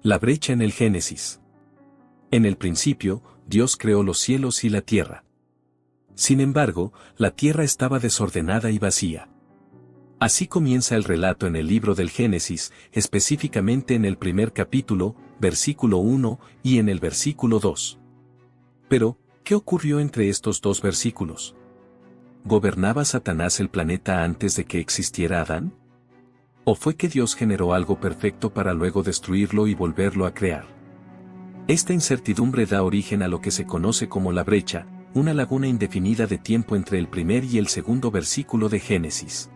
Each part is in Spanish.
La brecha en el Génesis. En el principio, Dios creó los cielos y la tierra. Sin embargo, la tierra estaba desordenada y vacía. Así comienza el relato en el libro del Génesis, específicamente en el primer capítulo, versículo 1, y en el versículo 2. Pero, ¿qué ocurrió entre estos dos versículos? ¿Gobernaba Satanás el planeta antes de que existiera Adán? ¿O fue que Dios generó algo perfecto para luego destruirlo y volverlo a crear? Esta incertidumbre da origen a lo que se conoce como la brecha, una laguna indefinida de tiempo entre el primer y el segundo versículo de Génesis.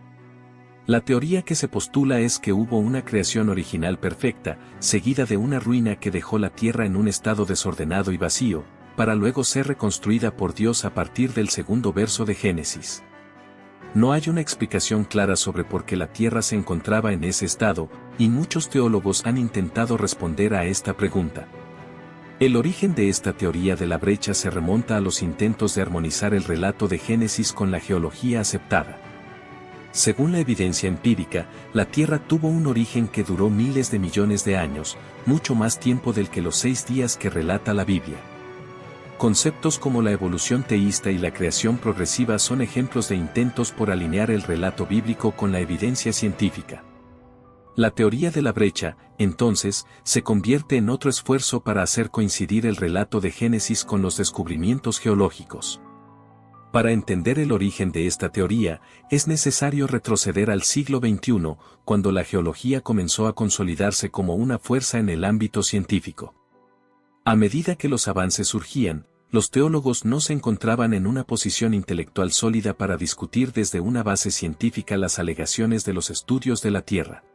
La teoría que se postula es que hubo una creación original perfecta, seguida de una ruina que dejó la tierra en un estado desordenado y vacío, para luego ser reconstruida por Dios a partir del segundo verso de Génesis. No hay una explicación clara sobre por qué la tierra se encontraba en ese estado, y muchos teólogos han intentado responder a esta pregunta. El origen de esta teoría de la brecha se remonta a los intentos de armonizar el relato de Génesis con la geología aceptada. Según la evidencia empírica, la Tierra tuvo un origen que duró miles de millones de años, mucho más tiempo del que los 6 días que relata la Biblia. Conceptos como la evolución teísta y la creación progresiva son ejemplos de intentos por alinear el relato bíblico con la evidencia científica. La teoría de la brecha, entonces, se convierte en otro esfuerzo para hacer coincidir el relato de Génesis con los descubrimientos geológicos. Para entender el origen de esta teoría, es necesario retroceder al siglo XXI, cuando la geología comenzó a consolidarse como una fuerza en el ámbito científico. A medida que los avances surgían, los teólogos no se encontraban en una posición intelectual sólida para discutir desde una base científica las alegaciones de los estudios de la Tierra.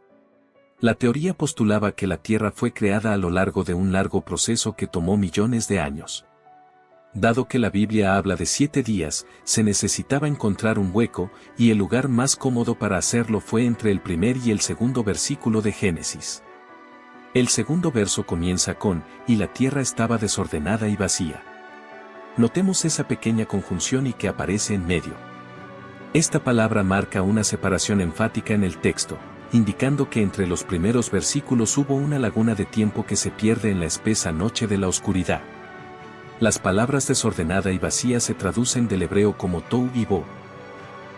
La teoría postulaba que la Tierra fue creada a lo largo de un largo proceso que tomó millones de años. Dado que la Biblia habla de 7 días, se necesitaba encontrar un hueco, y el lugar más cómodo para hacerlo fue entre el primer y el segundo versículo de Génesis. El segundo verso comienza con, y la tierra estaba desordenada y vacía. Notemos esa pequeña conjunción y que aparece en medio. Esta palabra marca una separación enfática en el texto, indicando que entre los primeros versículos hubo una laguna de tiempo que se pierde en la espesa noche de la oscuridad. Las palabras desordenada y vacía se traducen del hebreo como tohu y boh.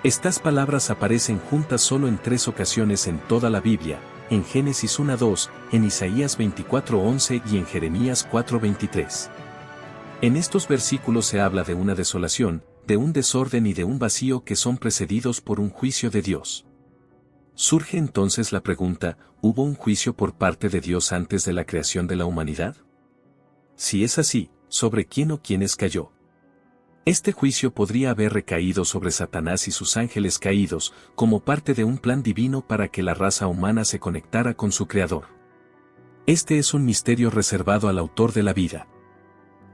Estas palabras aparecen juntas solo en 3 ocasiones en toda la Biblia, en Génesis 1:2, en Isaías 24:11 y en Jeremías 4:23. En estos versículos se habla de una desolación, de un desorden y de un vacío que son precedidos por un juicio de Dios. Surge entonces la pregunta, ¿hubo un juicio por parte de Dios antes de la creación de la humanidad? Si es así, ¿sobre quién o quiénes cayó? Este juicio podría haber recaído sobre Satanás y sus ángeles caídos, como parte de un plan divino para que la raza humana se conectara con su Creador. Este es un misterio reservado al autor de la vida.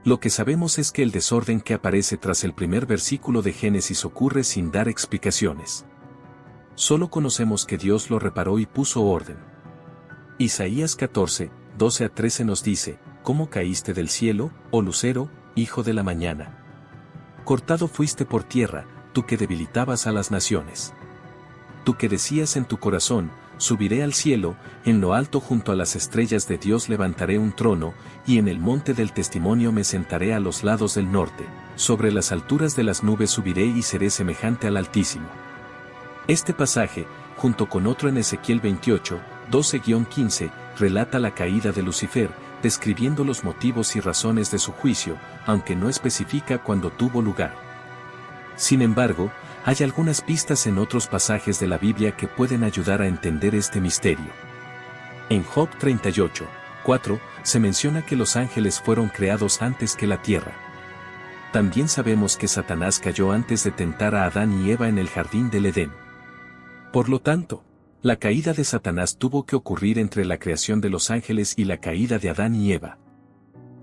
Lo que sabemos es que el desorden que aparece tras el primer versículo de Génesis ocurre sin dar explicaciones. Solo conocemos que Dios lo reparó y puso orden. Isaías 14, 12-13 nos dice, ¿cómo caíste del cielo, oh lucero, hijo de la mañana? Cortado fuiste por tierra, tú que debilitabas a las naciones. Tú que decías en tu corazón, subiré al cielo, en lo alto junto a las estrellas de Dios levantaré un trono, y en el monte del testimonio me sentaré a los lados del norte, sobre las alturas de las nubes subiré y seré semejante al Altísimo. Este pasaje, junto con otro en Ezequiel 28, 12-15, relata la caída de Lucifer, describiendo los motivos y razones de su juicio, aunque no especifica cuándo tuvo lugar. Sin embargo, hay algunas pistas en otros pasajes de la Biblia que pueden ayudar a entender este misterio. En Job 38, 4, se menciona que los ángeles fueron creados antes que la tierra. También sabemos que Satanás cayó antes de tentar a Adán y Eva en el jardín del Edén. Por lo tanto, la caída de Satanás tuvo que ocurrir entre la creación de los ángeles y la caída de Adán y Eva.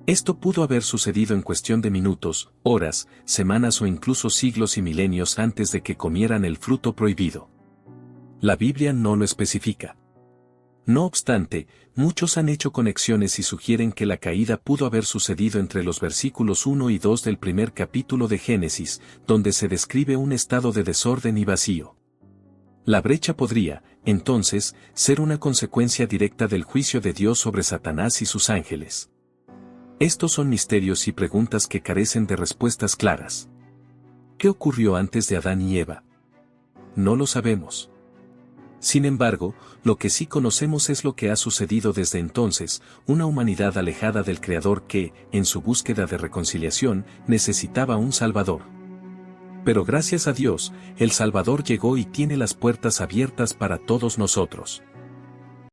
Esto pudo haber sucedido en cuestión de minutos, horas, semanas o incluso siglos y milenios antes de que comieran el fruto prohibido. La Biblia no lo especifica. No obstante, muchos han hecho conexiones y sugieren que la caída pudo haber sucedido entre los versículos 1 y 2 del primer capítulo de Génesis, donde se describe un estado de desorden y vacío. La brecha podría, entonces, ser una consecuencia directa del juicio de Dios sobre Satanás y sus ángeles. Estos son misterios y preguntas que carecen de respuestas claras. ¿Qué ocurrió antes de Adán y Eva? No lo sabemos. Sin embargo, lo que sí conocemos es lo que ha sucedido desde entonces, una humanidad alejada del Creador que, en su búsqueda de reconciliación, necesitaba un Salvador. Pero gracias a Dios, el Salvador llegó y tiene las puertas abiertas para todos nosotros.